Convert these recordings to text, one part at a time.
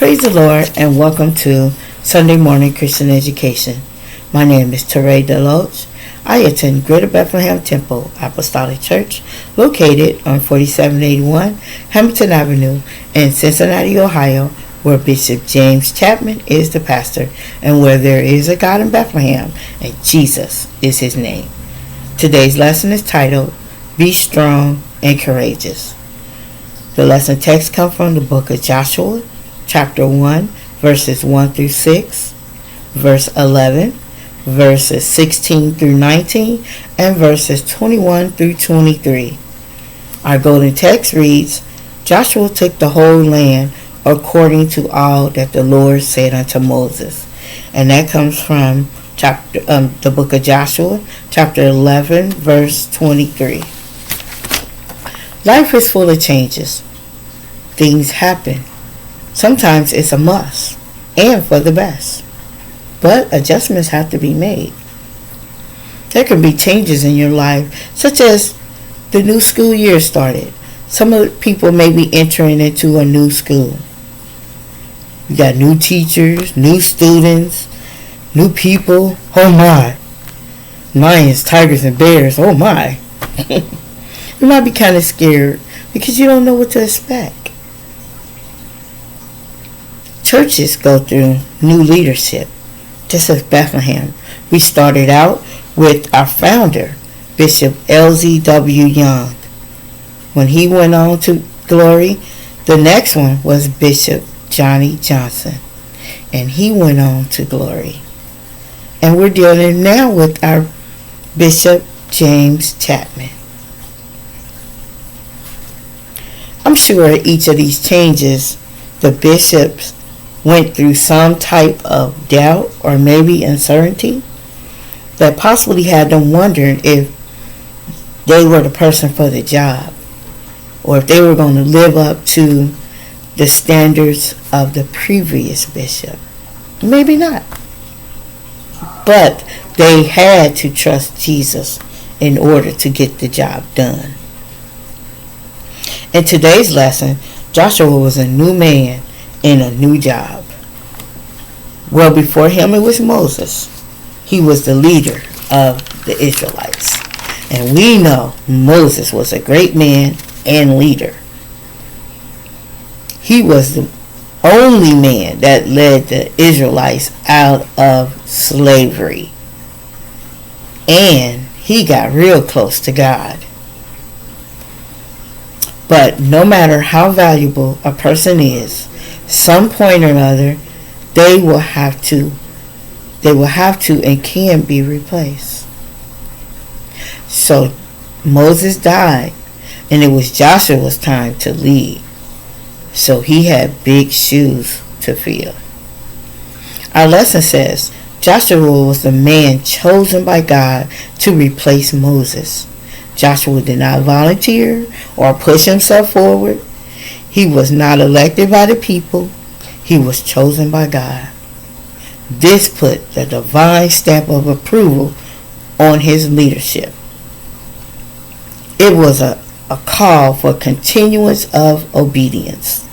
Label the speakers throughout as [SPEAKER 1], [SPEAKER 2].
[SPEAKER 1] Praise the Lord and welcome to Sunday Morning Christian Education. My name is Teraie Deloach. I attend Greater Bethlehem Temple Apostolic Church located on 4781 Hamilton Avenue in Cincinnati, Ohio, where Bishop James Chapman is the pastor and where there is a God in Bethlehem and Jesus is his name. Today's lesson is titled, Be Strong and Courageous. The lesson text comes from the book of Joshua, chapter 1, verses 1 through 6, verse 11, verses 16 through 19, and verses 21 through 23. Our golden text reads, Joshua took the whole land according to all that the Lord said unto Moses. And that comes from the book of Joshua, chapter 11, verse 23. Life is full of changes. Things happen. Sometimes it's a must, and for the best. But adjustments have to be made. There can be changes in your life, such as the new school year started. Some of the people may be entering into a new school. You got new teachers, new students, new people. Oh my. Lions, tigers, and bears. Oh my. You might be kind of scared because you don't know what to expect. Churches go through new leadership, just as Bethlehem. We started out with our founder, Bishop L.Z.W. Young. When he went on to glory, the next one was Bishop Johnny Johnson, and he went on to glory. And we're dealing now with our Bishop James Chapman. I'm sure each of these changes, the bishops went through some type of doubt or maybe uncertainty that possibly had them wondering if they were the person for the job or if they were going to live up to the standards of the previous bishop. Maybe not. But they had to trust Jesus in order to get the job done. In today's lesson, Joshua was a new man in a new job. Well, before him it was Moses. He was the leader of the Israelites. And we know Moses was a great man and leader. He was the only man that led the Israelites out of slavery. And he got real close to God. But no matter how valuable a person is, some point or another, they will have to and can be replaced. So Moses died, and it was Joshua's time to lead. So he had big shoes to fill. Our lesson says Joshua was the man chosen by God to replace Moses. Joshua did not volunteer or push himself forward. He was not elected by the people. He was chosen by God. This put the divine stamp of approval on his leadership. It was a call for continuance of obedience.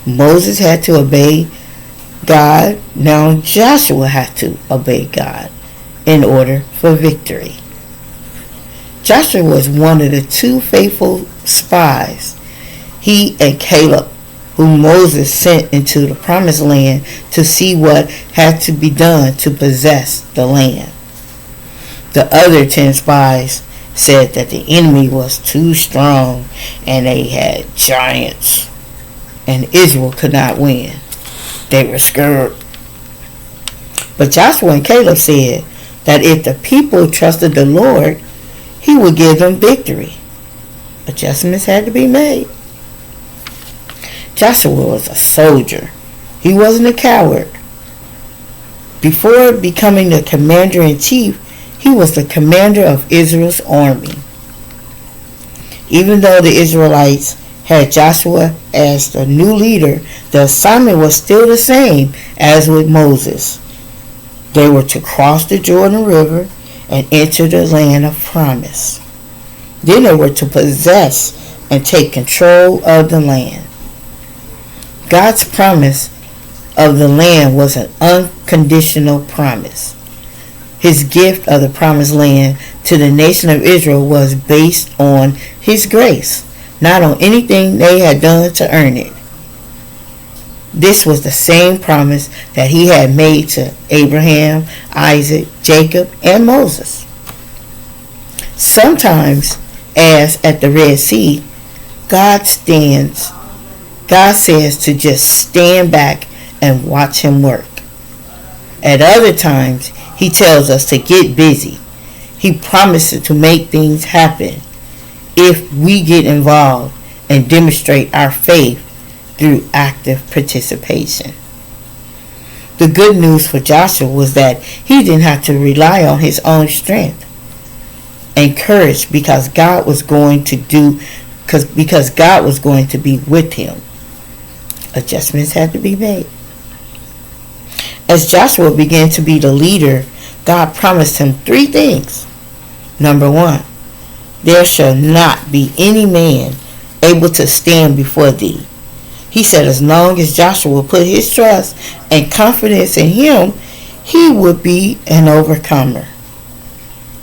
[SPEAKER 1] Moses had to obey God. Now Joshua had to obey God in order for victory. Joshua was one of the two faithful spies, he and Caleb, whom Moses sent into the promised land to see what had to be done to possess the land. The other 10 spies said that the enemy was too strong and they had giants and Israel could not win. They were scared. But Joshua and Caleb said that if the people trusted the Lord, he would give them victory. Adjustments had to be made. Joshua was a soldier. He wasn't a coward. Before becoming the commander-in-chief, he was the commander of Israel's army. Even though the Israelites had Joshua as the new leader, the assignment was still the same as with Moses. They were to cross the Jordan River and enter the land of promise. Then they were to possess and take control of the land. God's promise of the land was an unconditional promise. His gift of the promised land to the nation of Israel was based on His grace, not on anything they had done to earn it. This was the same promise that He had made to Abraham, Isaac, Jacob, and Moses. Sometimes, as at the Red Sea, God says to just stand back and watch Him work. At other times, He tells us to get busy. He promises to make things happen if we get involved and demonstrate our faith through active participation. The good news for Joshua was that he didn't have to rely on his own strength and courage because God was going to be with him. Adjustments had to be made. As Joshua began to be the leader, God promised him 3 things. Number 1, there shall not be any man able to stand before thee. He said as long as Joshua put his trust and confidence in him, he would be an overcomer.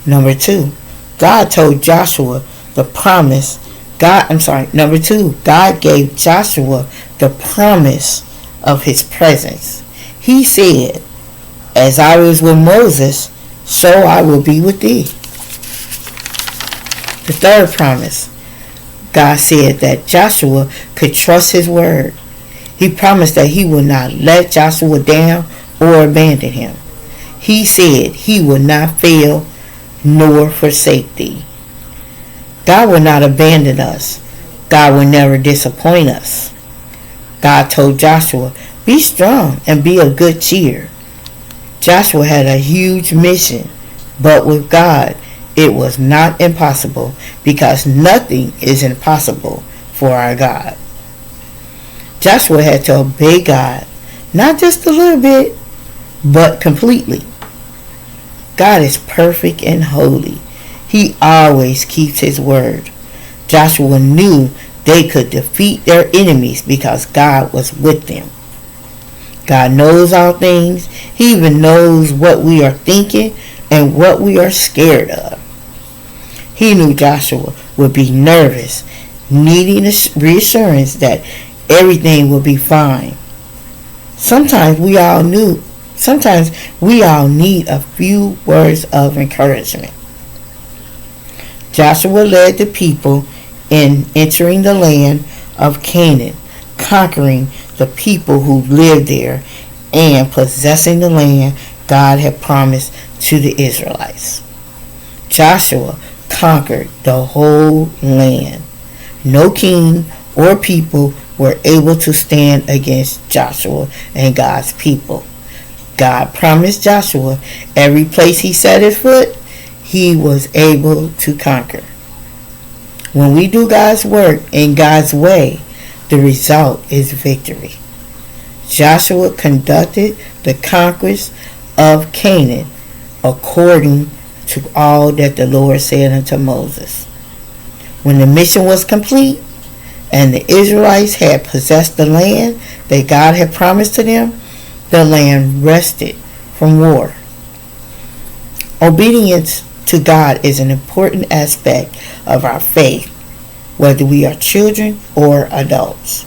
[SPEAKER 1] Number 2, God told Joshua the promise. Number 2, God gave Joshua the promise of His presence. He said, as I was with Moses, so I will be with thee. The 3rd promise, God said that Joshua could trust His word. He promised that He would not let Joshua down or abandon him. He said He would not fail nor forsake thee. God will not abandon us. God will never disappoint us. God told Joshua, be strong and be of good cheer. Joshua had a huge mission, but with God, it was not impossible because nothing is impossible for our God. Joshua had to obey God, not just a little bit, but completely. God is perfect and holy. He always keeps His word. Joshua knew they could defeat their enemies because God was with them. God knows all things. He even knows what we are thinking and what we are scared of. He knew Joshua would be nervous, needing reassurance that everything will be fine. Sometimes we all need a few words of encouragement. Joshua led the people in entering the land of Canaan, conquering the people who lived there and possessing the land God had promised to the Israelites. Joshua conquered the whole land. No king or people were able to stand against Joshua and God's people. God promised Joshua every place he set his foot, he was able to conquer. When we do God's work in God's way, the result is victory. Joshua conducted the conquest of Canaan according to all that the Lord said unto Moses. When the mission was complete and the Israelites had possessed the land that God had promised to them, the land rested from war. Obedience to God is an important aspect of our faith, whether we are children or adults.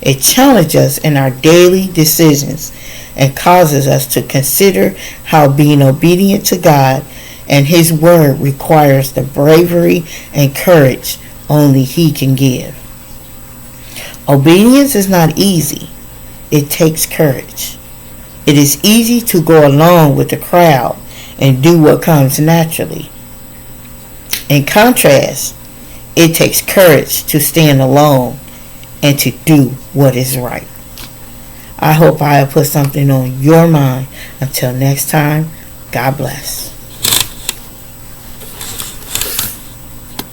[SPEAKER 1] It challenges us in our daily decisions and causes us to consider how being obedient to God and His word requires the bravery and courage only He can give. Obedience is not easy. It takes courage. It is easy to go along with the crowd and do what comes naturally. In contrast, it takes courage to stand alone and to do what is right. I hope I have put something on your mind. Until next time, God bless.